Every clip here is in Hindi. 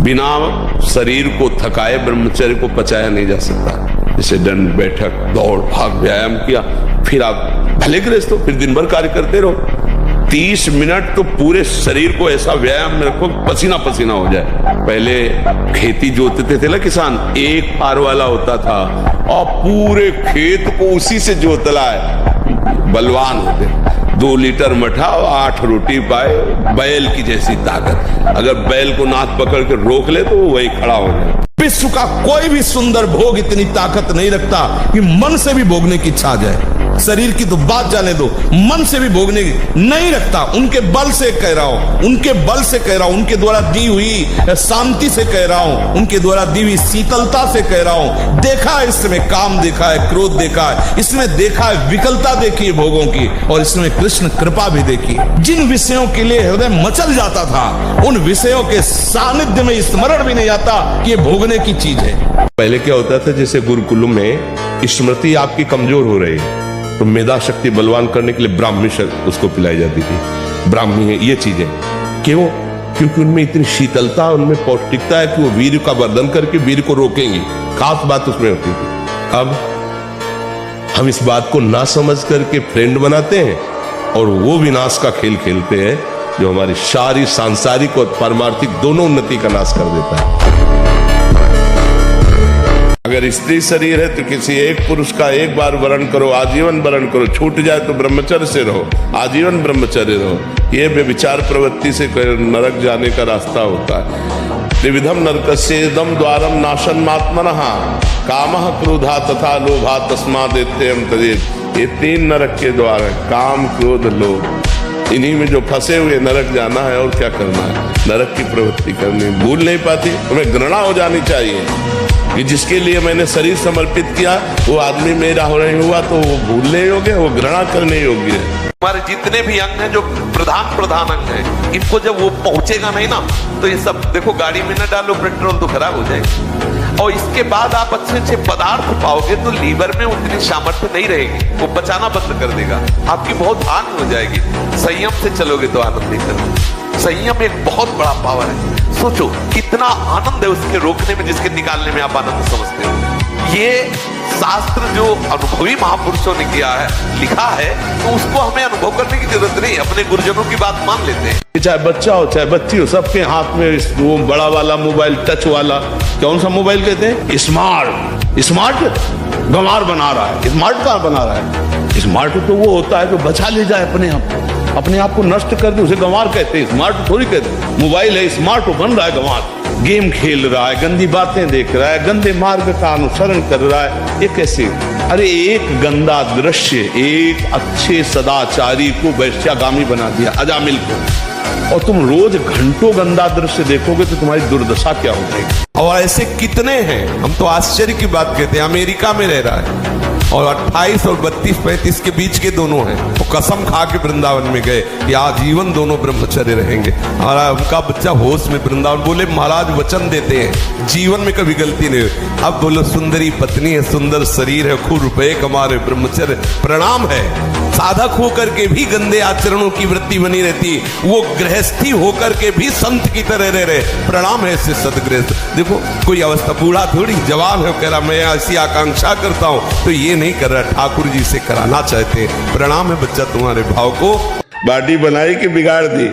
बिना शरीर को थकाए ब्रह्मचर्य को पचाया नहीं जा सकता। जैसे दंड बैठक दौड़ भाग व्यायाम किया, फिर आप भले गृहस्थ हो, फिर दिन भर कार्य करते रहो। 30 मिनट तो पूरे शरीर को ऐसा व्यायाम में रखो पसीना पसीना हो जाए। पहले खेती जोतते थे ना किसान, एक फार वाला होता था और पूरे खेत को उसी से जोतला है, बलवान होते। 2 लीटर मठा और 8 रोटी पाए, बैल की जैसी ताकत। अगर बैल को नाथ पकड़ के रोक ले तो वही खड़ा हो जाए। विश्व का कोई भी सुंदर भोग इतनी ताकत नहीं रखता कि मन से भी भोगने की इच्छा आ जाए। शरीर की तो बात जाने दो, मन से भी भोगने की नहीं रखता। उनके बल से कह रहा हूं, उनके बल से कह रहा हूं, उनके द्वारा दी हुई शांति से कह रहा हूं, उनके द्वारा दी हुई शीतलता से कह रहा हूं। देखा है इसमें काम, देखा है क्रोध, देखा है इसमें, देखा है विकलता देखी है भोगों की, और इसमें कृष्ण कृपा भी देखी। जिन विषयों के लिए हृदय मचल जाता था, उन विषयों के सानिध्य में स्मरण भी नहीं आता कि ये भोगने की चीज है। पहले क्या होता था, जैसे गुरुकुल में स्मृति आपकी कमजोर हो रही है तो मेधा शक्ति बलवान करने के लिए ब्राह्मी उसको पिलाई जाती थी। ब्राह्मी है ये चीजें क्यों? क्योंकि उनमें इतनी शीतलता, उनमें पौष्टिकता है कि वो वीर का वर्धन करके वीर को रोकेंगे। खास बात उसमें होती थी। अब हम इस बात को ना समझ करके फ्रेंड बनाते हैं और वो विनाश का खेल खेलते हैं जो हमारी सारी सांसारिक और पारमार्थिक दोनों उन्नति का नाश कर देता है। अगर स्त्री शरीर है तो किसी एक पुरुष का एक बार वरण करो, आजीवन वरण करो। छूट जाए तो ब्रह्मचर्य से रहो, आजीवन ब्रह्मचर्य रहो। ये व्यभिचार प्रवृत्ति से नरक जाने का रास्ता होता है। त्रिविधम नरकस्येदम द्वारम नाशनमात्मनः कामः क्रोधा तथा लोभा तस्मादेत्ययं तदेत। ये 3 नरक के द्वार है, काम क्रोध लोभ। इन्हीं में जो फंसे हुए नरक जाना है और क्या करना है, नरक की प्रवृत्ति करनी। भूल नहीं पाती, तुम्हें घृणा हो जानी चाहिए कि जिसके लिए मैंने शरीर समर्पित किया वो आदमी मेरा हो नहीं हुआ तो वो भूलने योग्य, वो घृणा करने योग्य है। हमारे जितने भी अंग हैं जो प्रधान अंग हैं, इनको जब वो पहुंचेगा नहीं ना तो ये सब देखो, गाड़ी में न डालो पेट्रोल तो खराब हो जाएगी। और इसके बाद आप अच्छे अच्छे पदार्थ पाओगे तो लीवर में उतनी सामर्थ्य नहीं रहेगी, वो बचाना बंद कर देगा, आपकी बहुत हानि हो जाएगी। संयम से चलोगे तो आनंद ही करोगे। संयम एक बहुत बड़ा पावर है। सोचो कितना आनंद है उसके रोकने में, जिसके निकालने में आप आनंद समझते हो। ये शास्त्र जो अनुभवी महापुरुषों ने किया है, लिखा है, तो उसको हमें अनुभव करने की जरूरत नहीं, अपने गुरुजनों की बात मान लेते हैं। चाहे बच्चा हो चाहे बच्ची हो, सबके हाथ में वो बड़ा वाला मोबाइल, टच वाला, कौन सा मोबाइल कहते हैं, स्मार्ट गंवार बना रहा है। स्मार्ट कहाँ बना रहा है? स्मार्ट तो वो होता है जो बचा ले जाए अपने आप को नष्ट कर दे, उसे गंवार कहते हैं। स्मार्ट थोड़ी कहते। मोबाइल है स्मार्ट, तो बन रहा है गंवार। गेम खेल रहा है, गंदी बातें देख रहा है, गंदे मार्ग का अनुसरण कर रहा है। ये कैसे? अरे एक गंदा दृश्य एक अच्छे सदाचारी को वैश्यागामी बना दिया, अजामिल को। और तुम रोज घंटों गंदा दृश्य देखोगे तो तुम्हारी दुर्दशा क्या हो जाएगी। और ऐसे कितने हैं, हम तो आश्चर्य की बात कहते हैं। अमेरिका में रह रहा है और 28 और 32-35 के बीच के दोनों हैं, वो कसम खा के वृंदावन में गए कि आजीवन दोनों ब्रह्मचर्य रहेंगे। और उनका बच्चा होश में वृंदावन, बोले महाराज वचन देते हैं जीवन में कभी गलती नहीं हुई। अब बोलो सुंदरी पत्नी है, सुंदर शरीर है, खूब रुपए कमा रहे, ब्रह्मचर्य प्रणाम है। साधक होकर के भी गंदे आचरणों की वृत्ति बनी रहती, वो गृहस्थी होकर के भी संत की तरह रह रहे, प्रणाम है इससे सदगृहस्थ। देखो कोई अवस्था, बूढ़ा थोड़ी जवान है, कह रहा मैं ऐसी आकांक्षा करता हूं, तो ये नहीं कर रहा, ठाकुर जी से कराना चाहते हैं। प्रणाम है बच्चा तुम्हारे भाव को। बॉडी बनाई कि बिगाड़ दी,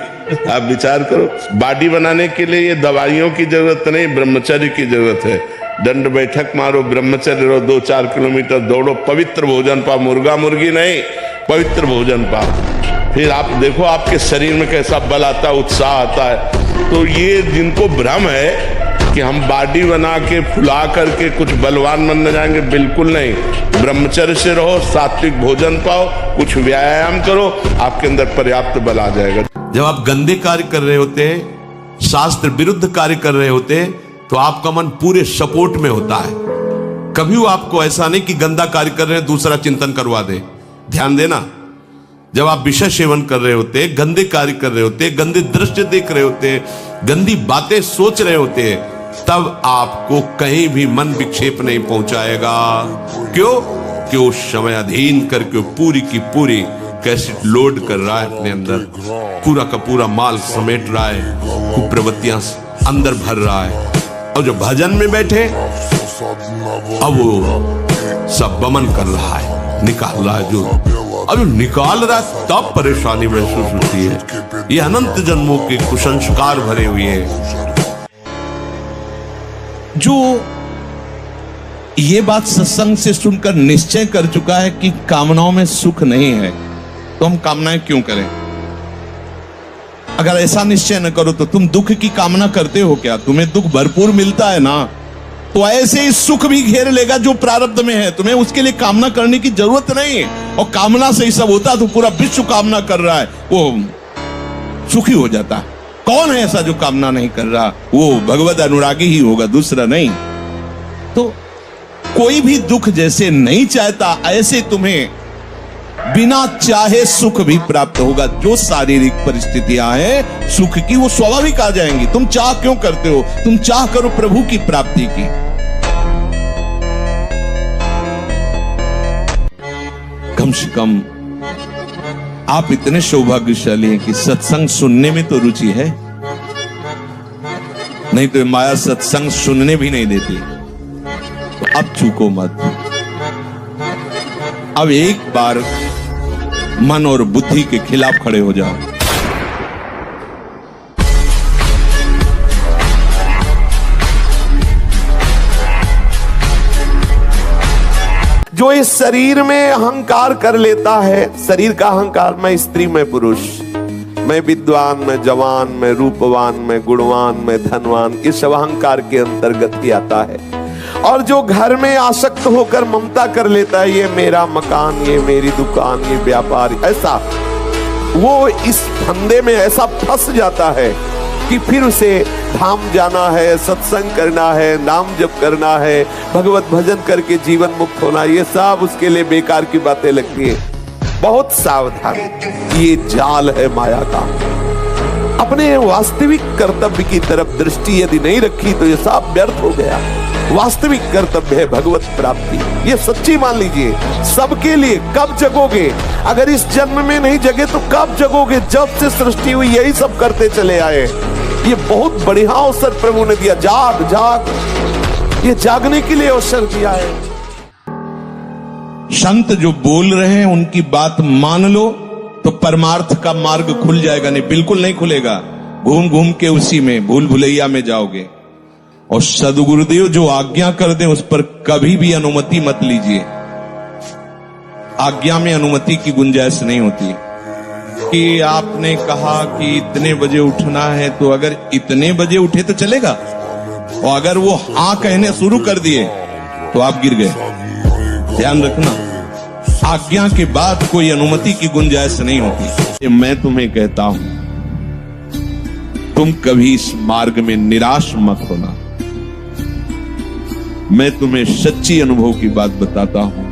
आप विचार करो। बॉडी बनाने के लिए ये दवाइयों की जरूरत नहीं, ब्रह्मचर्य की जरूरत है। दंड बैठक मारो, ब्रह्मचर्य रहो, 2-4 किलोमीटर दौड़ो, पवित्र भोजन पाओ, मुर्गा मुर्गी नहीं, पवित्र भोजन पाओ। फिर आप देखो आपके शरीर में कैसा बल आता है, उत्साह आता है। तो ये जिनको भ्रम है कि हम बॉडी बना के फुला करके कुछ बलवान बन जाएंगे, बिल्कुल नहीं। ब्रह्मचर्य से रहो, सात्विक भोजन पाओ, कुछ व्यायाम करो, आपके अंदर पर्याप्त बल आ जाएगा। जब आप गंदे कार्य कर रहे होते हैं, शास्त्र विरुद्ध कार्य कर रहे होते हैं, तो आपका मन पूरे सपोर्ट में होता है। कभी वो आपको ऐसा नहीं कि गंदा कार्य कर रहे हैं दूसरा चिंतन करवा दे। ध्यान देना, जब आप विषय सेवन कर रहे होते हैं, गंदे कार्य कर रहे होते हैं, गंदे दृश्य देख रहे होते हैं, गंदी बातें सोच रहे होते हैं, तब आपको कहीं भी मन विक्षेप नहीं पहुंचाएगा। क्यों? कि वो समय अधीन करके पूरी की पूरी कैसेट लोड कर रहा है अपने अंदर, पूरा का पूरा माल समेट रहा है, कुप्रवृत्तियां अंदर भर रहा है। और जो भजन में बैठे अब वो सब बमन कर रहा है, निकाल रहा है। जो अब जो निकाल रहा है तब परेशानी महसूस होती है। ये अनंत जन्मों के कुसंस्कार भरे हुए हैं। जो ये बात सत्संग से सुनकर निश्चय कर चुका है कि कामनाओं में सुख नहीं है, तो हम कामनाएं क्यों करें? अगर ऐसा निश्चय न करो तो तुम दुख की कामना करते हो क्या? तुम्हें दुख भरपूर मिलता है ना, तो ऐसे ही सुख भी घेर लेगा जो प्रारब्ध में है। तुम्हें उसके लिए कामना करने की जरूरत नहीं है। और कामना से ही सब होता तो पूरा विश्व कामना कर रहा है, वो सुखी हो जाता। कौन है ऐसा जो कामना नहीं कर रहा? वो भगवत अनुरागी ही होगा, दूसरा नहीं। तो कोई भी दुख जैसे नहीं चाहता, ऐसे तुम्हें बिना चाहे सुख भी प्राप्त होगा। जो शारीरिक परिस्थितियां हैं सुख की, वो स्वाभाविक आ जाएंगी। तुम चाह क्यों करते हो? तुम चाह करो प्रभु की प्राप्ति की। कम से कम आप इतने सौभाग्यशाली हैं कि सत्संग सुनने में तो रुचि है, नहीं तो माया सत्संग सुनने भी नहीं देती। तो अब चूको मत। अब एक बार मन और बुद्धि के खिलाफ खड़े हो जाओ। जो इस शरीर में अहंकार कर लेता है, शरीर का अहंकार, मैं स्त्री मैं पुरुष, मैं विद्वान मैं जवान मैं रूपवान मैं गुणवान मैं धनवान, इस अहंकार के अंतर्गत ही आता है। और जो घर में आसक्त होकर ममता कर लेता है, ये मेरा मकान, ये मेरी दुकान, ये व्यापार, ऐसा वो इस फंदे में ऐसा फंस जाता है कि फिर उसे धाम जाना है, सत्संग करना है, नाम जप करना है, भगवत भजन करके जीवन मुक्त होना, ये सब उसके लिए बेकार की बातें लगती है। बहुत सावधान, ये जाल है माया का। अपने वास्तविक कर्तव्य की तरफ दृष्टि यदि नहीं रखी तो ये सब व्यर्थ हो गया। वास्तविक कर्तव्य है भगवत प्राप्ति, ये सच्ची मान लीजिए सबके लिए। कब जगोगे? अगर इस जन्म में नहीं जगे तो कब जगोगे? जब से सृष्टि हुई यही सब करते चले आए। ये बहुत बढ़िया अवसर प्रभु ने दिया, जाग जाग, ये जागने के लिए अवसर दिया है। संत जो बोल रहे हैं उनकी बात मान लो तो परमार्थ का मार्ग खुल जाएगा। नहीं, बिल्कुल नहीं खुलेगा। घूम घूम के उसी में भूल भुलैया में जाओगे। और सदगुरुदेव जो आज्ञा कर दे उस पर कभी भी अनुमति मत लीजिए। आज्ञा में अनुमति की गुंजाइश नहीं होती कि आपने कहा कि इतने बजे उठना है, तो अगर इतने बजे उठे तो चलेगा, और अगर वो हाँ कहने शुरू कर दिए तो आप गिर गए। ध्यान रखना, आज्ञा के बाद कोई अनुमति की गुंजाइश नहीं होती। मैं तुम्हें कहता हूं, तुम कभी इस मार्ग में निराश मत होना। मैं तुम्हें सच्ची अनुभव की बात बताता हूं।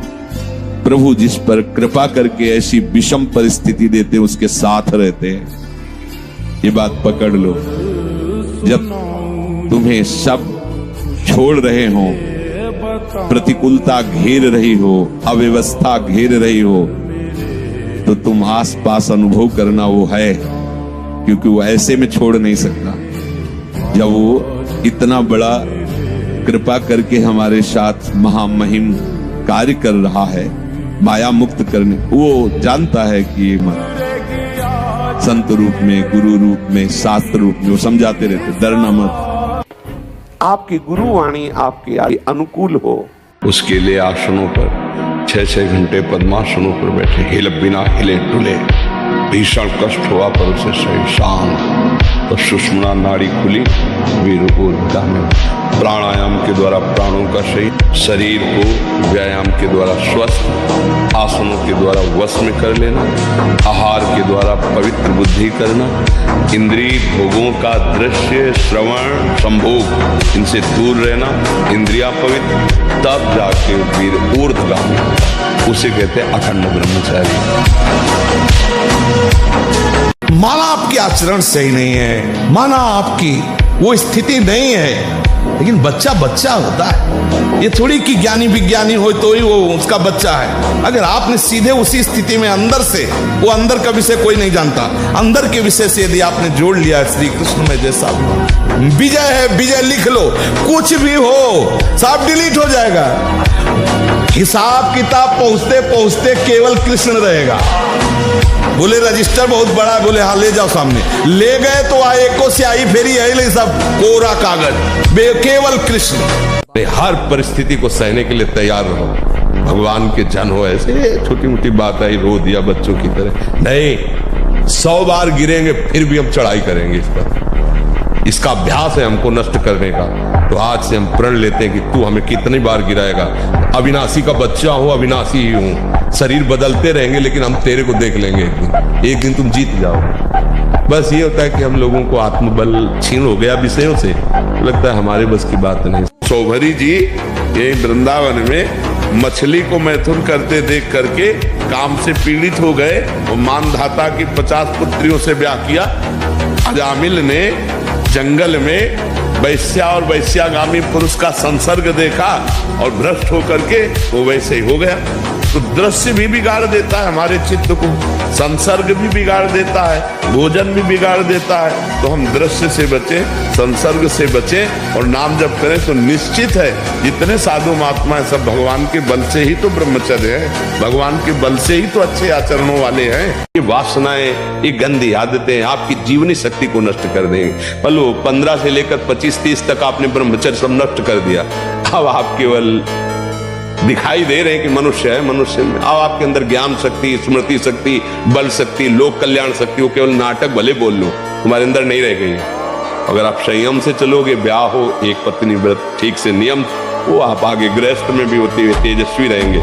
प्रभु जिस पर कृपा करके ऐसी विषम परिस्थिति देते उसके साथ रहते हैं। ये बात पकड़ लो। जब तुम्हें सब छोड़ रहे हो, प्रतिकूलता घेर रही हो, अव्यवस्था घेर रही हो, तो तुम आसपास अनुभव करना वो है, क्योंकि वो ऐसे में छोड़ नहीं सकता। जब वो इतना बड़ा कृपा करके हमारे साथ महामहिम कार्य कर रहा है, माया मुक्त करने, वो जानता है कि ये मत, संत रूप में, गुरु रूप में, शास्त्र रूप में वो समझाते रहते, डरना मत। आपकी गुरुवाणी आपके अनुकूल हो, उसके लिए आसनों पर 6-6 घंटे पद्मासनों पर बैठे, बिना हिले डुले, भीषण कष्ट हुआ पर उसे सही शांत, तो सुषुम्ना नाड़ी खुली, वीरता में प्राणायाम के द्वारा प्राणों का सही, शरीर को व्यायाम के द्वारा स्वस्थ, आसनों के द्वारा वश में कर लेना, आहार के द्वारा पवित्र बुद्धि करना, इंद्रिय भोगों का दृश्य श्रवण संभोग इनसे दूर रहना, इंद्रिया पवित्र, तब जाके वीर ऊर्ध्वगामी, उसे कहते हैं अखंड ब्रह्मचारी। माना आपके आचरण सही नहीं है, माना आपकी वो स्थिति नहीं है, लेकिन बच्चा बच्चा होता है। ये थोड़ी कि ज्ञानी विज्ञानी हो तो ही वो उसका बच्चा है। अगर आपने सीधे उसी स्थिति में अंदर से, वो अंदर का विषय कोई नहीं जानता, अंदर के विषय से यदि आपने जोड़ लिया श्री कृष्ण में, जैसा विजय है, विजय लिख लो, कुछ भी हो सब डिलीट हो जाएगा। हिसाब किताब पहुंचते पहुंचते केवल कृष्ण रहेगा। बोले रजिस्टर बहुत बड़ा, बोले हाँ ले जाओ सामने, ले गए तो आए को स्याही फेरी है, सब कोरा कागज, केवल कृष्ण। हर परिस्थिति को सहने के लिए तैयार रहो। भगवान के जन हो, ऐसे छोटी मोटी बात आई रो दिया बच्चों की तरह नहीं, 100 बार गिरेंगे फिर भी हम चढ़ाई करेंगे इस पर। इसका अभ्यास है हमको नष्ट करने का। तो आज से हम प्रण लेते हैं कि तू हमें कितनी बार गिराएगा। अविनाशी का बच्चा हो, अविनाशी ही हूं, शरीर बदलते रहेंगे लेकिन हम तेरे को देख लेंगे एक दिन तुम जीत जाओ। बस ये होता है कि हम लोगों को आत्मबल छीन हो गया विषयों से, लगता है हमारे बस की बात नहीं। शौभरी जी ये वृंदावन में मछली को मैथुन करते देख करके काम से पीड़ित हो गए। वो मानधाता की 50 पुत्रियों से ब्याह किया। अजामिल ने जंगल में वैश्या और वैश्यागामी पुरुष का संसर्ग देखा और भ्रष्ट होकर के वो वैसे ही हो गया। तो दृश्य भी बिगाड़ देता है हमारे चित्त को, संसर्ग भी बिगाड़ देता है, भोजन भी बिगाड़ देता है। तो हम दृश्य से बचें, संसर्ग से बचें और नाम जप करें। तो निश्चित है जितने साधु महात्मा है सब भगवान के बल से ही तो ब्रह्मचर्य है, भगवान के बल से ही तो अच्छे आचरणों वाले हैं। ये वासनाएं, ये गंदी आदतें आपकी जीवनी शक्ति को नष्ट कर देंगे। पलो 15 से लेकर 25-30 तक आपने ब्रह्मचर्य सब नष्ट कर दिया। अब आप केवल दिखाई दे रहे हैं कि मनुष्य है, मनुष्य में अब आपके अंदर ज्ञान शक्ति, स्मृति शक्ति, बल शक्ति, लोक कल्याण शक्ति, वो केवल नाटक भले बोल लो, तुम्हारे अंदर नहीं रह गई। अगर आप संयम से चलोगे, ब्याह हो, एक पत्नी व्रत ठीक से नियम, वो आप आगे गृहस्थ में भी होते हुए तेजस्वी रहेंगे।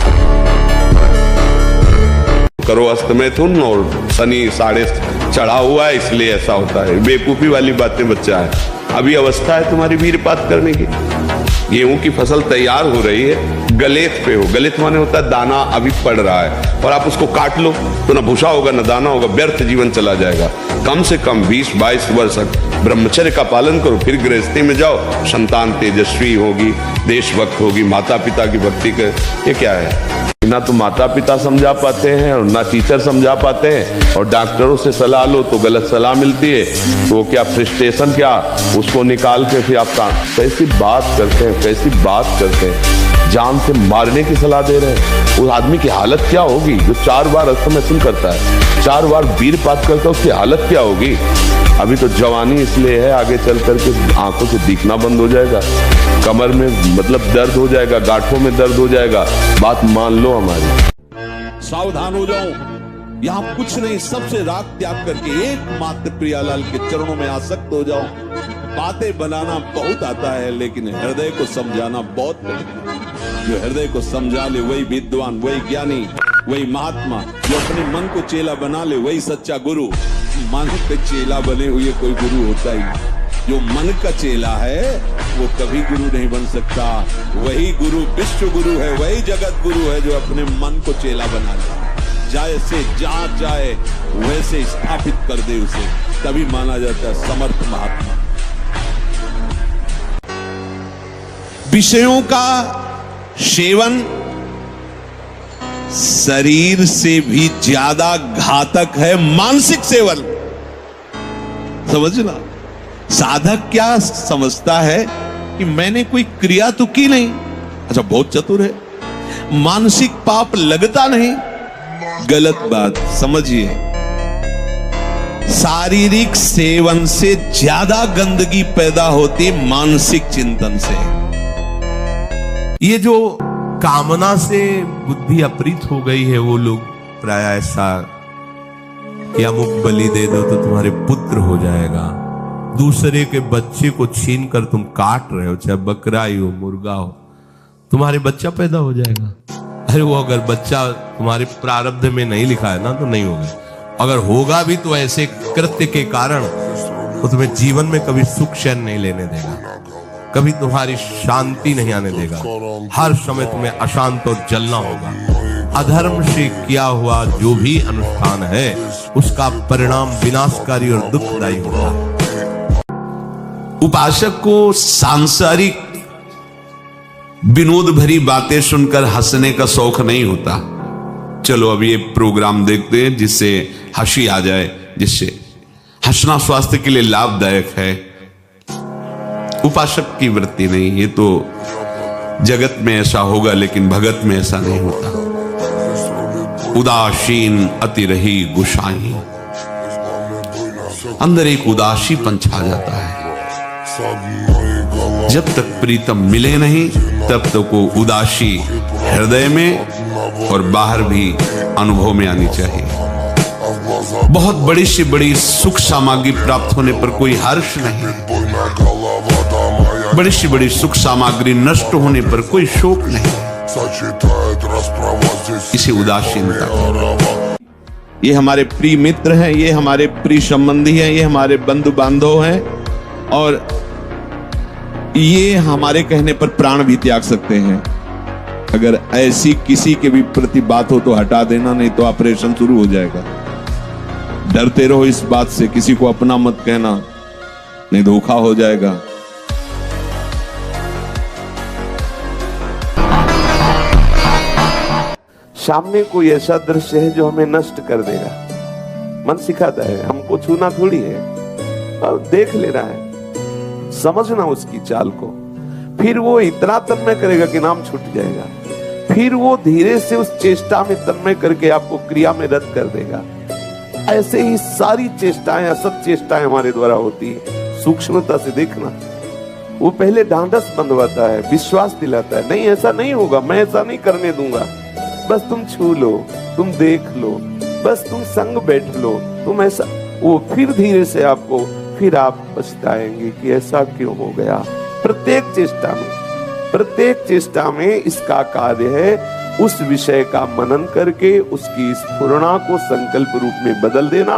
करो अस्त मैथुन और शनि साढ़े चढ़ा हुआ है इसलिए ऐसा होता है। बेवकूफी वाली बातें बच्चा है, अभी अवस्था है तुम्हारी वीरपात करने की। गेहूं की फसल तैयार हो रही है, गलेत पे हो, गलेत माने होता है दाना अभी पड़ रहा है और आप उसको काट लो तो ना भूसा होगा ना दाना होगा, व्यर्थ जीवन चला जाएगा। कम से कम 20-22 वर्ष ब्रह्मचर्य का पालन करो, फिर गृहस्थी में जाओ, संतान तेजस्वी होगी, देशभक्त होगी, माता पिता की भक्ति कर। ये क्या है, ना तो माता पिता समझा पाते हैं और ना टीचर समझा पाते हैं, और डॉक्टरों से सलाह लो तो गलत सलाह मिलती है। तो क्या फ्रस्ट्रेशन, क्या उसको निकाल के फिर आप कैसी बात करते हैं, कैसी बात करते हैं, जान से मारने की सलाह दे रहे हैं। उस आदमी की हालत क्या होगी जो 4 बार अस्तमैथुन करता है, 4 बार वीरपात करता है, उसकी हालत क्या होगी। अभी तो जवानी इसलिए है, आगे चल करके आंखों से दिखना बंद हो जाएगा, कमर में मतलब दर्द हो जाएगा, गांठों में दर्द हो जाएगा, बात मान लो हमारी। सावधान हो जाओ, यहाँ कुछ नहीं, सबसे राग त्याग करके एकमात्र प्रियालाल के चरणों में आसक्त हो जाओ। बातें बनाना बहुत आता है लेकिन हृदय को समझाना बहुत कठिन है। जो हृदय को समझा ले वही विद्वान, वही ज्ञानी, वही महात्मा। जो अपने मन को चेला बना ले वही सच्चा गुरु। मन पे चेला बने हुए कोई गुरु होता ही नहीं। जो मन का चेला है वो कभी गुरु नहीं बन सकता। वही गुरु विश्व गुरु है, वही जगत गुरु है जो अपने मन को चेला बना ले, जाए से जहां चाहे वैसे स्थापित कर दे उसे, तभी माना जाता है समर्थ महात्मा। विषयों का सेवन शरीर से भी ज्यादा घातक है मानसिक सेवन। समझना, साधक क्या समझता है कि मैंने कोई क्रिया तो की नहीं, अच्छा बहुत चतुर है, मानसिक पाप लगता नहीं, गलत बात समझिए। शारीरिक सेवन से ज्यादा गंदगी पैदा होती मानसिक चिंतन से। ये जो कामना से बुद्धि अपरित हो गई है, वो लोग प्राय ऐसा कि अमुक बलि दे दो तो तुम्हारे पुत्र हो जाएगा, दूसरे के बच्चे को छीन कर तुम काट रहे हो, चाहे बकरा ही हो, मुर्गा हो, तुम्हारे बच्चा पैदा हो जाएगा। अरे वो अगर बच्चा तुम्हारे प्रारब्ध में नहीं लिखा है ना तो नहीं होगा, अगर होगा भी तो ऐसे कृत्य के कारण तो तुम्हें जीवन में कभी सुख चैन नहीं लेने देगा, कभी तुम्हारी शांति नहीं आने देगा, हर समय तुम्हें अशांत और जलना होगा। अधर्म से किया हुआ जो भी अनुष्ठान है उसका परिणाम विनाशकारी और दुखदायी होगा। उपासक को सांसारिक विनोद भरी बातें सुनकर हंसने का शौक नहीं होता। चलो अब ये प्रोग्राम देखते हैं जिससे हंसी आ जाए, जिससे हंसना स्वास्थ्य के लिए लाभदायक है। उपासक की वृत्ति नहीं, ये तो जगत में ऐसा होगा लेकिन भगत में ऐसा नहीं होता। उदासीन अति रही गुसाई, अंदर एक उदासीपन छा जाता है। जब तक प्रीतम मिले नहीं तब तक वो उदासी हृदय में और बाहर भी अनुभव में आनी चाहिए। बहुत बड़ी से बड़ी सुख सामग्री प्राप्त होने पर कोई हर्ष नहीं, बड़ी से बड़ी सुख सामग्री नष्ट होने पर कोई शोक नहीं। इसे उदासीनता कहते। ये हमारे प्रिय मित्र हैं, ये हमारे प्रिय संबंधी हैं, ये हमारे बंधु बांधव हैं और ये हमारे कहने पर प्राण भी त्याग सकते हैं। अगर ऐसी किसी के भी प्रति बात हो तो हटा देना, नहीं तो ऑपरेशन शुरू हो जाएगा। डरते रहो इस बात से, किसी को अपना मत कहना, नहीं धोखा हो जाएगा। सामने कोई ऐसा दृश्य है जो हमें नष्ट कर देगा, मन सिखाता है, हमको छूना थोड़ी है और देख लेना है, समझना उसकी चाल को। फिर वो इतना तन्मय करेगा कि नाम छूट जाएगा। फिर वो धीरे से उस चेष्टा में तन्मय करके आपको क्रिया में रद्द कर देगा। ऐसे ही सारी चेष्टाएं, असत चेष्टाएं हमारे द्वारा होती है। सूक्ष्मता से देखना, वो पहले ढांढस बंधवाता है, विश्वास दिलाता है, नहीं ऐसा नहीं होगा, मैं ऐसा नहीं करने दूंगा, बस तुम छू लो, तुम देख लो, बस तुम संग बैठ लो, तुम ऐसा। वो फिर धीरे से आपको, फिर आप पछताएंगे कि ऐसा क्यों हो गया। प्रत्येक चेष्टा में इसका कार्य है उस विषय का मनन करके उसकी स्फुरणा को संकल्प रूप में बदल देना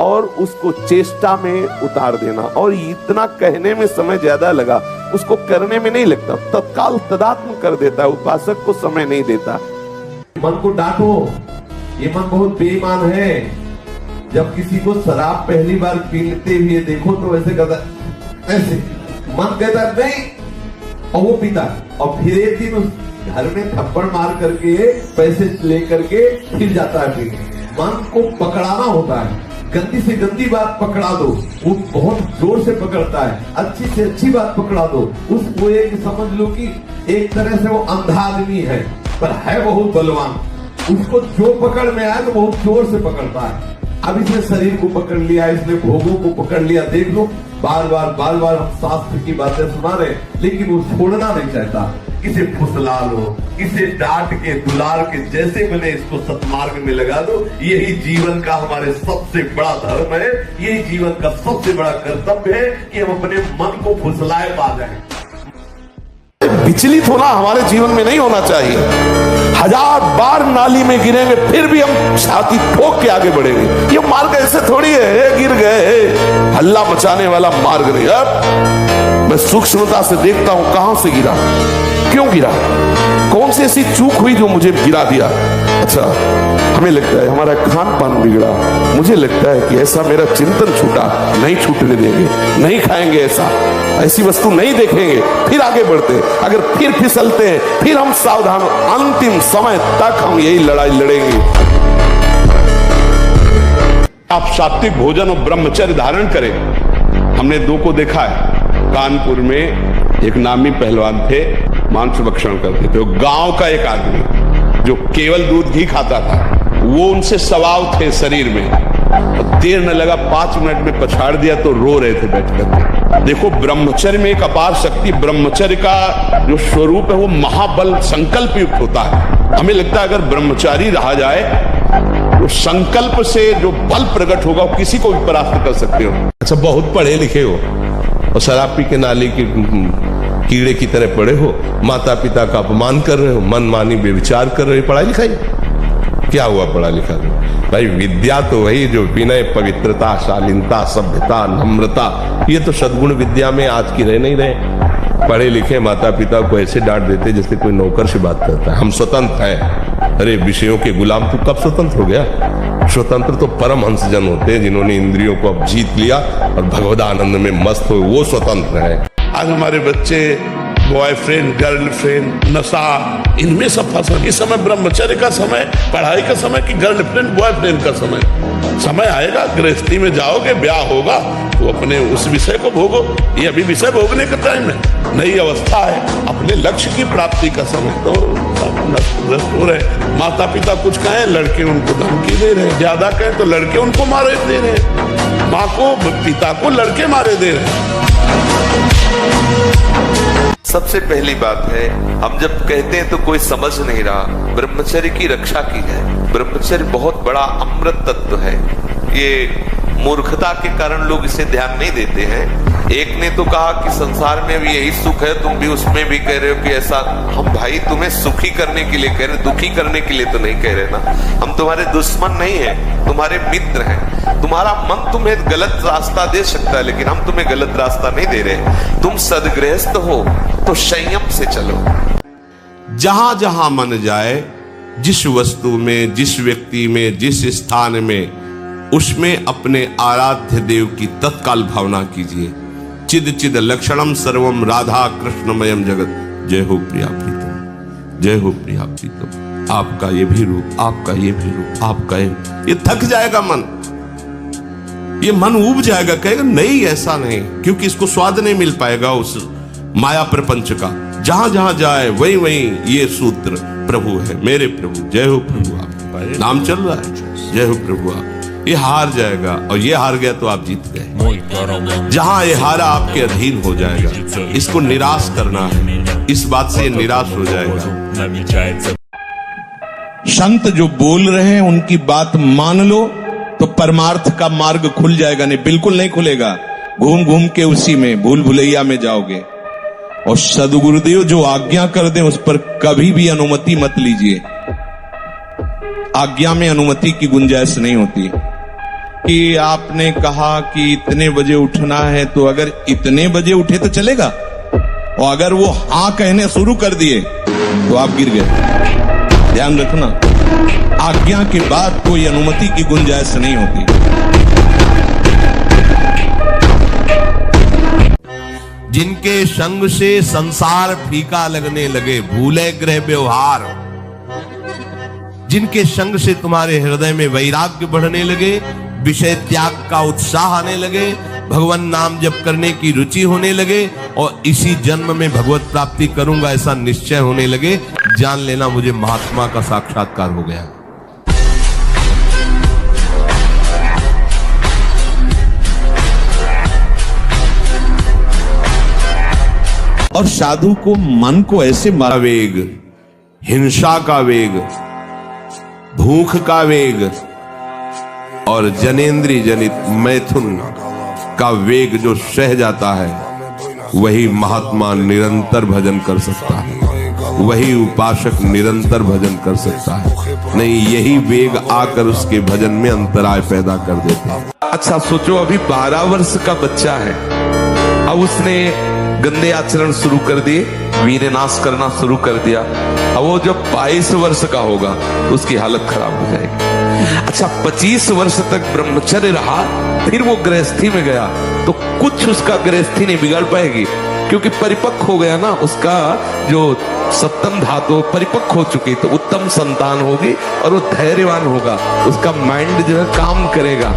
और उसको चेष्टा में उतार देना। और इतना कहने में समय ज्यादा लगा, उसको करने में नहीं लगता, तत्काल तदात्म कर देता है। उपासक को समय नहीं देता। मन को डांटो, ये मन बहुत बेईमान है। जब किसी को शराब पहली बार पीते हुए देखो तो ऐसे करता, ऐसे मन कहता नहीं, और वो पीता, और फिर एक दिन उस घर में थप्पड़ मार करके पैसे लेकर के फिर जाता है पीने। मन को पकड़ाना होता है, गंदी से गंदी बात पकड़ा दो, वो बहुत जोर से पकड़ता है, अच्छी से अच्छी बात पकड़ा दो, उसको एक समझ लो कि एक तरह से वो अंधा आदमी है पर है बहुत बलवान। उसको जो पकड़ में आए तो बहुत जोर से पकड़ता है। अब इसने शरीर को पकड़ लिया, इसने भोगों को पकड़ लिया। देख लो, बार बार हम शास्त्र की बातें सुना रहे, लेकिन वो छोड़ना नहीं चाहता। इसे फुसला लो, इसे डांट के दुलार के जैसे बने इसको सत्मार्ग में लगा दो। यही जीवन का हमारे सबसे बड़ा धर्म है, यही जीवन का सबसे बड़ा कर्तव्य है कि हम अपने मन को फुसलाए पा जाए। विचलित होना हमारे जीवन में नहीं होना चाहिए। 1000 बार नाली में गिरेंगे फिर भी हम छाती ठोक के आगे बढ़ेंगे। ये मार्ग ऐसे थोड़ी है, गिर गए, हल्ला मचाने वाला मार्ग नहीं। अब मैं सूक्ष्मता से देखता हूं कहां से गिरा, क्यों गिरा, कौन सी ऐसी चूक हुई जो मुझे गिरा दिया। अच्छा, हमें लगता है हमारा खान पान बिगड़ा, मुझे लगता है कि ऐसा मेरा चिंतन छूटा, नहीं छूटने देंगे, नहीं खाएंगे ऐसा, ऐसी वस्तु नहीं देखेंगे, फिर आगे बढ़ते हैं। अगर फिर फिसलते हैं फिर हम सावधान, अंतिम समय तक हम यही लड़ाई लड़ेंगे। आप सात्विक भोजन और ब्रह्मचर्य धारण करें। हमने 2 को देखा है। कानपुर में एक नामी पहलवान थे, मांस भक्षण करते थे। गांव का एक आदमी जो केवल दूध घी खाता था, वो उनसे स्वभाव थे शरीर में। देर न लगा, 5 मिनट में पछाड़ दिया तो रो रहे थे बैठ कर। देखो, ब्रह्मचर्य में एक अपार शक्ति, ब्रह्मचर्य का जो स्वरूप है वो महाबल संकल्प युक्त होता है। हमें लगता है अगर ब्रह्मचारी रहा जाए तो संकल्प से जो बल प्रकट होगा वो किसी को भी परास्त कर सकते हो। अच्छा, बहुत पढ़े लिखे हो और शराब पी के नाली की कीड़े की तरह पड़े हो, माता पिता का अपमान कर रहे हो, मनमानी बेविचार कर रहे हो, पढ़ाई लिखाई क्या हुआ? पढ़ा लिखा भाई, विद्या तो वही जो विनय, पवित्रता, शालीनता, सभ्यता, नम्रता, ये तो सद्गुण विद्या में आज की रह नहीं रहे। पढ़े लिखे माता पिता को ऐसे डांट देते जैसे कोई नौकर से बात करता है। हम स्वतंत्र हैं। अरे विषयों के गुलाम तू कब स्वतंत्र हो गया? स्वतंत्र तो परम हंसजन होते हैं जिन्होंने इंद्रियों को अब जीत लिया और भगवदानंद में मस्त हो, वो स्वतंत्र है। आज हमारे बच्चे बॉयफ्रेंड, गर्लफ्रेंड, नशा, इनमें सब फंसा। इस समय ब्रह्मचर्य का समय, पढ़ाई का समय कि गर्लफ्रेंड बॉयफ्रेंड का समय? समय आएगा, गृहस्थी में जाओगे, ब्याह होगा तो अपने उस विषय को भोगो। ये अभी विषय भोगने का टाइम है, नई अवस्था है, अपने लक्ष्य की प्राप्ति का समय। तो नष्ट हो रहे। माता पिता कुछ कहें, लड़के उनको धमकी दे रहे, ज्यादा कहें तो लड़के उनको मारे दे रहे, माँ को पिता को लड़के मारे दे रहे। सबसे पहली बात है, हम जब कहते हैं तो कोई समझ नहीं रहा, ब्रह्मचर्य की रक्षा की है। ब्रह्मचर्य बहुत बड़ा अमृत तत्व है। ये मूर्खता के कारण लोग इसे ध्यान नहीं देते हैं। एक ने तो कहा कि संसार में भी यही सुख है, तुम भी उसमें भी कह रहे हो कि ऐसा। हम भाई तुम्हें सुखी करने के लिए कह रहे, दुखी करने के लिए तो नहीं कह रहे ना। हम तुम्हारे दुश्मन नहीं है, तुम्हारे मित्र हैं। तुम्हारा मन तुम्हें गलत रास्ता दे सकता है, लेकिन हम तुम्हें गलत रास्ता नहीं दे रहे। तुम सदगृहस्थ हो तो संयम से चलो। जहां जहां मन जाए, जिस वस्तु में, जिस व्यक्ति में, जिस स्थान में, उसमें अपने आराध्य देव की तत्काल भावना कीजिए। चिद चिद लक्षणम सर्वम राधा कृष्णमयम जगत। जय हो प्रिया प्रीतम, जय हो प्रिया प्रीतम। आपका ये भी रूप, आपका ये भी रूप, आपका ये थक जाएगा मन, ये मन ऊब जाएगा, कहेगा नहीं ऐसा नहीं, क्योंकि इसको स्वाद नहीं मिल पाएगा उस माया प्रपंच का। जहां जहां जाए वहीं वहीं ये सूत्र प्रभु है, मेरे प्रभु। जय हो प्रभु, आप नाम चल रहा है, जय हो प्रभु आप। ये हार जाएगा, और ये हार गया तो आप जीत गए। जहां ये हारा आपके अधीन हो जाएगा, इसको निराश करना है, इस बात से ये निराश हो जाएगा। संत जो बोल रहे हैं उनकी बात मान लो तो परमार्थ का मार्ग खुल जाएगा। नहीं, बिल्कुल नहीं खुलेगा, घूम घूम के उसी में भूल भुलैया में जाओगे। और सदगुरुदेव जो आज्ञा कर दे उस पर कभी भी अनुमति मत लीजिए। आज्ञा में अनुमति की गुंजाइश नहीं होती कि आपने कहा कि इतने बजे उठना है, तो अगर इतने बजे उठे तो चलेगा, और अगर वो हाँ कहने शुरू कर दिए तो आप गिर गए। ध्यान रखना, आज्ञा के बाद कोई अनुमति की गुंजाइश नहीं होती। जिनके संग से संसार फीका लगने लगे, भूले ग्रह व्यवहार, जिनके संग से तुम्हारे हृदय में वैराग्य बढ़ने लगे, विषय त्याग का उत्साह आने लगे, भगवान नाम जप करने की रुचि होने लगे, और इसी जन्म में भगवत प्राप्ति करूंगा ऐसा निश्चय होने लगे, जान लेना मुझे महात्मा का साक्षात्कार हो गया। और साधु को मन को ऐसे मारा, वेग, हिंसा का वेग, भूख का वेग और जनेन्द्रिय जनित मैथुन का वेग जो सह जाता है, वही महात्मा निरंतर भजन कर सकता है, वही उपासक निरंतर भजन कर सकता है। नहीं, यही वेग आकर उसके भजन में अंतराय पैदा कर देते हैं। अच्छा सोचो, अभी 12 वर्ष का बच्चा है, अब उसने गंदे आचरण शुरू कर दिए, वीर्य नाश करना शुरू कर दिया। अब वो जब 22 वर्ष का होगा तो उसकी हालत खराब हो जाएगी। अच्छा 25 वर्ष तक ब्रह्मचर्य रहा, फिर वो गृहस्थी में गया, तो कुछ उसका गृहस्थी नहीं बिगड़ पाएगी, क्योंकि परिपक्व हो गया ना, उसका जो सप्तम धातु परिपक्व हो चुकी, तो उत्तम संतान होगी और वो धैर्यवान होगा, उसका माइंड जो है काम करेगा।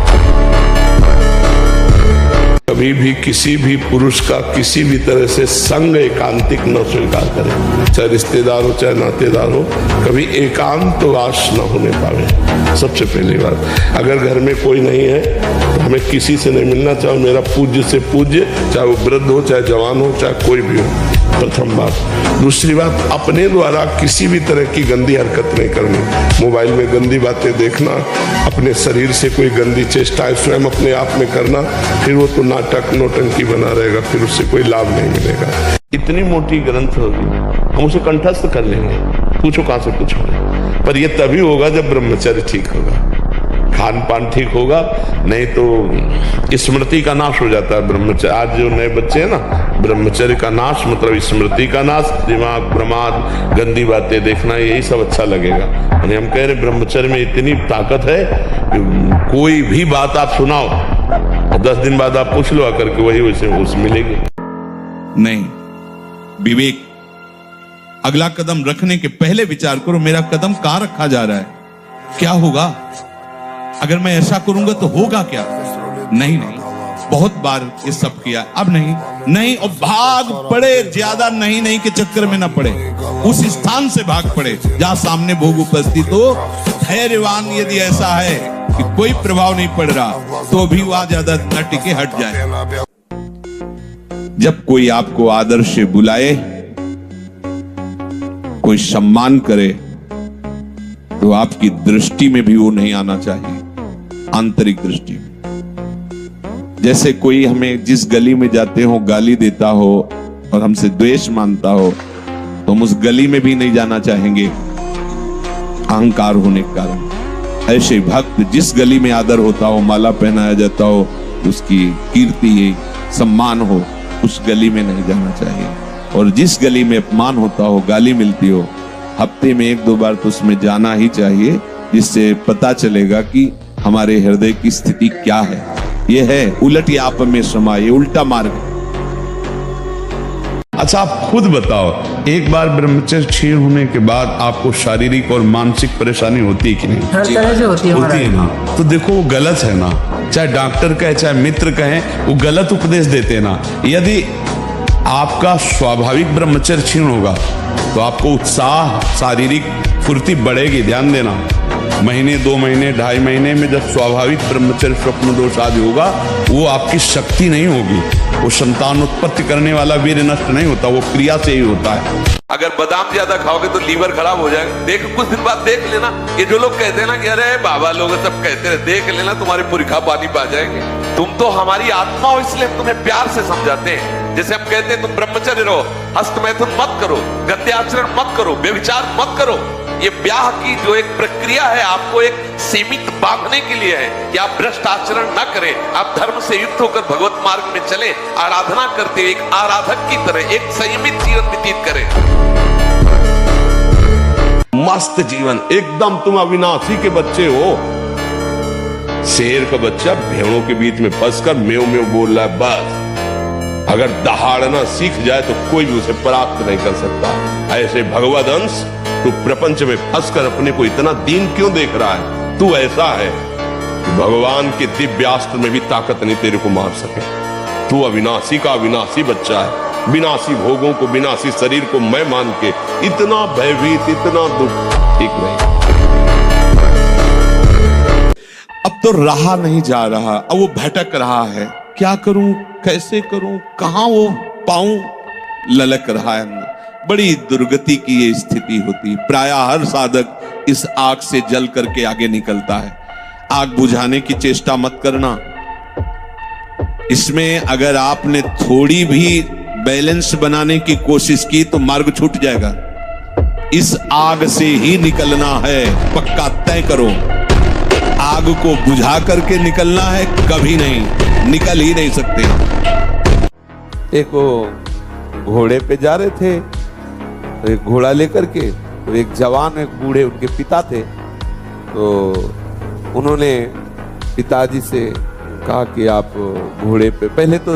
कभी भी किसी भी पुरुष का किसी भी तरह से संग एकांतिक न स्वीकार करें, चाहे रिश्तेदार हो चाहे नातेदार हो, कभी एकांत वास न होने पावे। सबसे पहली बात, अगर घर में कोई नहीं है तो हमें किसी से नहीं मिलना, चाहे मेरा पूज्य से पूज्य, चाहे वो वृद्ध हो चाहे जवान हो चाहे कोई भी हो, प्रथम बात। दूसरी बात, अपने द्वारा किसी भी तरह की गंदी हरकत नहीं करनी, मोबाइल में गंदी बातें देखना, अपने शरीर से कोई गंदी चेष्टाएं स्वयं अपने आप में करना, फिर वो तो नाटक नौटंकी बना रहेगा, फिर उससे कोई लाभ नहीं मिलेगा। इतनी मोटी ग्रंथ होगी, हम उसे कंठस्थ कर लेंगे, पूछो कहां से पूछोगे, पर यह तभी होगा जब ब्रह्मचर्य ठीक होगा, खान पान ठीक होगा, नहीं तो स्मृति का नाश हो जाता है ब्रह्मचर्य। आज जो नए बच्चे हैं ना, ब्रह्मचर्य का नाश मतलब स्मृति का नाश, दिमाग प्रमाद, गंदी बातें देखना, यही सब अच्छा लगेगा। यानी हम कह रहे ब्रह्मचर्य में इतनी ताकत है कि कोई भी बात आप सुनाओ और 10 दिन बाद आप पूछ लो आकर के, वही वैसे उस मिलेगी। नहीं, विवेक। अगला कदम रखने के पहले विचार करो, मेरा कदम कहां रखा जा रहा है, क्या होगा अगर मैं ऐसा करूंगा तो होगा क्या। नहीं, बहुत बार ये सब किया, अब नहीं, और भाग पड़े, ज्यादा नहीं के चक्कर में ना पड़े, उस स्थान से भाग पड़े जहां सामने भोग उपस्थित हो। धैर्यवान यदि ऐसा है कि कोई प्रभाव नहीं पड़ रहा तो भी वहां ज्यादा न टिके, हट जाए। जब कोई आपको आदर से बुलाए, कोई सम्मान करे, तो आपकी दृष्टि में भी वो नहीं आना चाहिए, आंतरिक दृष्टि में। जैसे कोई हमें जिस गली में जाते हो गाली देता हो और हमसे द्वेष मानता हो, तो हम उस गली में भी नहीं जाना चाहेंगे, अहंकार होने के कारण। ऐसे भक्त जिस गली में आदर होता हो, माला पहनाया जाता हो, उसकी कीर्ति सम्मान हो, उस गली में नहीं जाना चाहिए। और जिस गली में अपमान होता हो, गाली मिलती हो, हफ्ते में 1-2 बार तो उसमें जाना ही चाहिए, जिससे पता चलेगा कि हमारे हृदय की स्थिति क्या है। यह है उलट आप में समा, ये उल्टा मार्ग। अच्छा, आप खुद बताओ, एक बार ब्रह्मचर्य क्षीण होने के बाद आपको शारीरिक और मानसिक परेशानी होती है कि नहीं? हर तरह से होती है ना। तो देखो वो गलत है ना, चाहे डॉक्टर कहे चाहे मित्र कहे, वो गलत उपदेश देते ना। यदि आपका स्वाभाविक ब्रह्मचर्य क्षीण होगा तो आपको उत्साह, शारीरिक फुर्ती बढ़ेगी। ध्यान देना, महीने 2 महीने 2.5 महीने में जब स्वाभाविक ब्रह्मचर्य स्वप्न दोष आदि होगा, वो आपकी शक्ति नहीं होगी, वो संतान उत्पत्ति करने वाला वीर नष्ट नहीं होता, वो क्रिया से ही होता है। अगर बादाम ज्यादा खाओगे तो लीवर खराब हो जाएगा। देख, कुछ दिन बाद देख लेना, ये जो लोग कहते हैं ना कि अरे बाबा लोग सब कहते हैं, देख लेना तुम्हारे पुरखा पानी पा जाएंगे। तुम तो हमारी आत्मा हो, इसलिए हम तुम्हें प्यार से समझाते हैं। जैसे हम कहते हैं तुम ब्रह्मचर्य रहो, हस्तमैथुन मत करो, गद्याचरण मत करो, व्यभिचार मत करो। ये ब्याह की जो एक प्रक्रिया है, आपको एक सीमित बांधने के लिए है कि आप भ्रष्ट आचरण न करें, आप धर्म से युक्त होकर भगवत मार्ग में चले, आराधना करते एक आराधक की तरह एक संयमित जीवन व्यतीत करें। मस्त जीवन, एकदम तुम अविनाशी के बच्चे हो। शेर का बच्चा भेड़ों के बीच में फंसकर म्यों म्यों बोल रहा है, बस अगर दहाड़ना सीख जाए तो कोई भी उसे परास्त नहीं कर सकता। ऐसे भगवद अंश, तू प्रपंच में फंसकर अपने को इतना दीन क्यों देख रहा है? तू ऐसा है कि भगवान के दिव्यास्त्र में भी ताकत नहीं तेरे को मार सके। तू अविनाशी का अविनाशी बच्चा है, विनाशी भोगों को, विनाशी शरीर को मैं मान के इतना भयभीत, इतना दुख, ठीक नहीं। अब तो रहा नहीं जा रहा, अब वो भटक रहा है, क्या करूं, कैसे करूं, कहां वो पाऊं, ललक रहा है। बड़ी दुर्गति की ये स्थिति होती। प्रायः हर साधक इस आग से जल करके आगे निकलता है। आग बुझाने की चेष्टा मत करना। इसमें अगर आपने थोड़ी भी बैलेंस बनाने की कोशिश की तो मार्ग छूट जाएगा। इस आग से ही निकलना है, पक्का तय करो। आग को बुझा करके निकलना है, कभी नहीं, निकल ही नहीं सकते। एक वो घोड़े पे जा रहे थे, तो एक घोड़ा लेकर के, तो एक जवान, एक बूढ़े उनके पिता थे, तो उन्होंने पिताजी से कहा कि आप घोड़े पे, पहले तो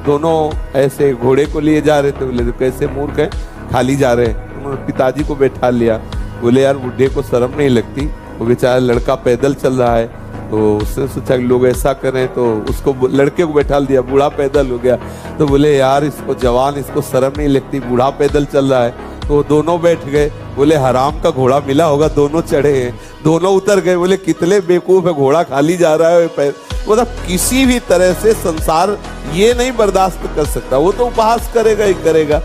दोनों ऐसे घोड़े को लिए जा रहे थे, बोले कैसे मूर्ख है, खाली जा रहे हैं। उन्होंने पिताजी को बैठा लिया, बोले यार बूढ़े को शर्म नहीं लगती, वो बेचारा लड़का पैदल चल रहा है। तो उसने सोचा कि लोग ऐसा करें, तो उसको, लड़के को बैठा दिया, बूढ़ा पैदल हो गया। तो बोले यार इसको जवान, इसको शर्म नहीं लगती, बूढ़ा पैदल चल रहा है। तो दोनों बैठ गए, बोले हराम का घोड़ा मिला होगा, दोनों चढ़े हैं। दोनों उतर गए, बोले कितने बेवकूफ है, घोड़ा खाली जा रहा है। मतलब किसी भी तरह से संसार ये नहीं बर्दाश्त कर सकता, वो तो उपहास करेगा ही करेगा।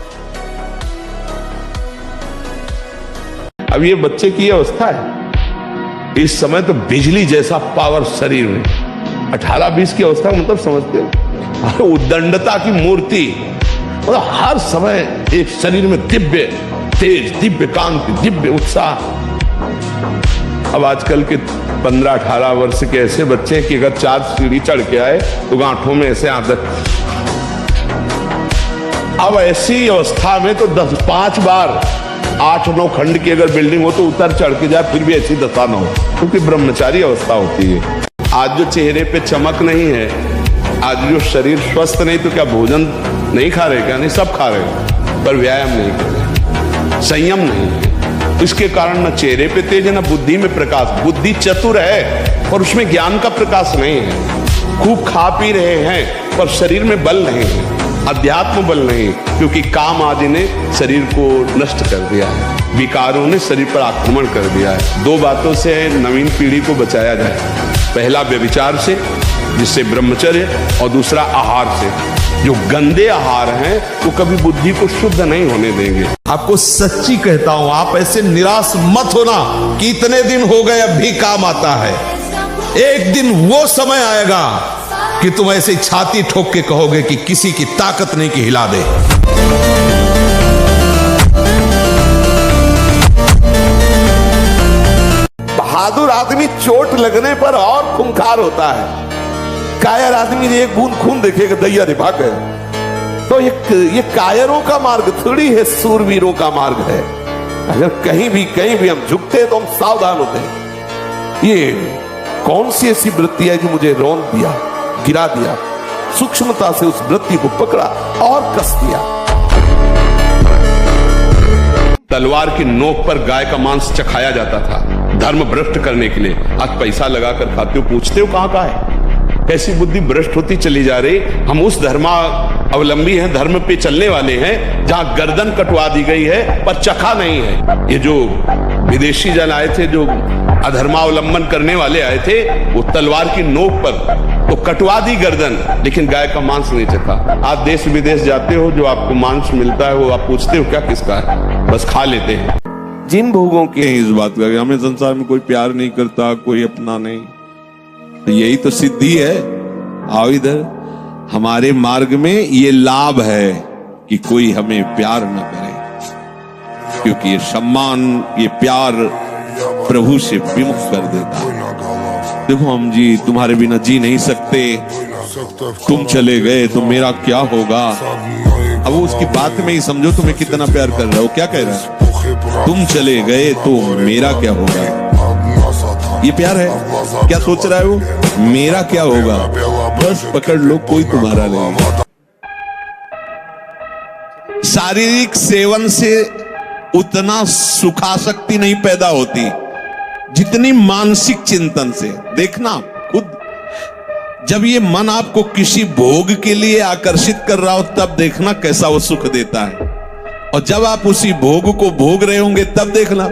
अब ये बच्चे की अवस्था है, इस समय तो बिजली जैसा पावर शरीर में, 18-20 की अवस्था मतलब समझते हो, उद्दंडता की मूर्ति, मतलब हर समय एक शरीर में दिव्य तेज, दिव्य कांति, दिव्य उत्साह। अब आजकल के 15-18 वर्ष के ऐसे बच्चे कि अगर 4 सीढ़ी चढ़ के आए तो गांठों में ऐसे आदत। अब ऐसी अवस्था में तो 5 बार 8-9 खंड की अगर बिल्डिंग हो तो उतर चढ़ के जाए, फिर भी ऐसी दशा न हो, क्योंकि ब्रह्मचारी अवस्था होती है। आज जो चेहरे पे चमक नहीं है, आज जो शरीर स्वस्थ नहीं, तो क्या भोजन नहीं खा रहे? क्या नहीं, सब खा रहे। पर व्यायाम नहीं कर रहे, संयम नहीं है। तो इसके कारण न चेहरे पे तेज है, न बुद्धि में प्रकाश। बुद्धि चतुर है और उसमें ज्ञान का प्रकाश नहीं है। खूब खा पी रहे हैं पर शरीर में बल नहीं है, अध्यात्म बल नहीं, क्योंकि काम आदि ने शरीर को नष्ट कर दिया है, विकारों ने शरीर पर आक्रमण कर दिया है। दो बातों से नवीन पीढ़ी को बचाया जाए, पहला व्यभिचार से जिससे ब्रह्मचर्य, और दूसरा आहार से। जो गंदे आहार हैं वो कभी बुद्धि को शुद्ध नहीं होने देंगे। आपको सच्ची कहता हूं, आप ऐसे निराश मत होना कि इतने दिन हो गए अब भी काम आता है। एक दिन वो समय आएगा कि तुम ऐसे छाती ठोक के कहोगे कि किसी की ताकत नहीं कि हिला दे। बहादुर आदमी चोट लगने पर और खूंखार होता है। कायर आदमी ने एक बूंद खून देखेगा, दैया रे भाग गए। तो ये कायरों का मार्ग थोड़ी है, सूरवीरों का मार्ग है। अगर कहीं भी हम झुकते तो हम सावधान होते हैं। ये कौन सी ऐसी वृत्ति है जो मुझे रौंद दिया, गिरा दिया? सूक्ष्मता से उस वृत्ति को पकड़ा और कस दिया। तलवार की नोक पर गाय का मांस चखाया जाता था धर्म भ्रष्ट करने के लिए। आज पैसा लगाकर खाते हो, पूछते हो कहां का है? कैसी बुद्धि भ्रष्ट होती चली जा रही। हम उस धर्मावलंबी हैं, धर्म पे चलने वाले हैं जहां गर्दन कटवा दी गई है पर चखा नहीं है। ये जो विदेशी जन आए थे, जो अधर्मावलंबन करने वाले आए थे, वो तलवार की नोक पर तो कटवा दी गर्दन, लेकिन गाय का मांस नहीं चखा। आप देश विदेश जाते हो, जो आपको मांस मिलता है वो आप पूछते हो क्या किसका है, बस खा लेते हैं। जिन भोगों के इस बात का हमें संसार में कोई प्यार नहीं करता, कोई अपना नहीं, तो यही तो सिद्धि है। आओ इधर, हमारे मार्ग में ये लाभ है कि कोई हमें प्यार न करे, क्योंकि ये सम्मान, ये प्यार प्रभु से विमुख कर देता है। देखो हम जी तुम्हारे बिना जी नहीं सकते, तुम चले गए तो मेरा क्या होगा। अब वो उसकी बात में ही समझो तुम्हें कितना प्यार कर रहा हो। क्या कह रहा है? तुम चले गए तो मेरा क्या होगा। ये प्यार है? क्या सोच रहा है वो? मेरा क्या होगा। बस पकड़ लो, कोई तुम्हारा नहीं। शारीरिक सेवन से उतना सुखासक्ति नहीं पैदा होती जितनी मानसिक चिंतन से। देखना खुद, जब ये मन आपको किसी भोग के लिए आकर्षित कर रहा हो तब देखना कैसा वो सुख देता है, और जब आप उसी भोग को भोग रहे होंगे तब देखना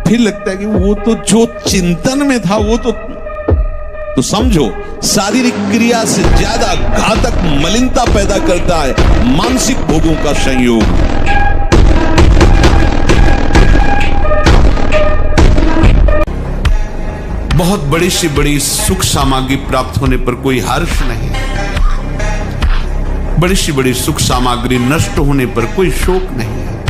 फिर लगता है कि वो तो जो चिंतन में था वो तो समझो शारीरिक क्रिया से ज्यादा घातक मलिनता पैदा करता है मानसिक भोगों का संयोग। बहुत बड़ी सी बड़ी सुख सामग्री प्राप्त होने पर कोई हर्ष नहीं, बड़ी सी बड़ी सुख सामग्री नष्ट होने पर कोई शोक नहीं है।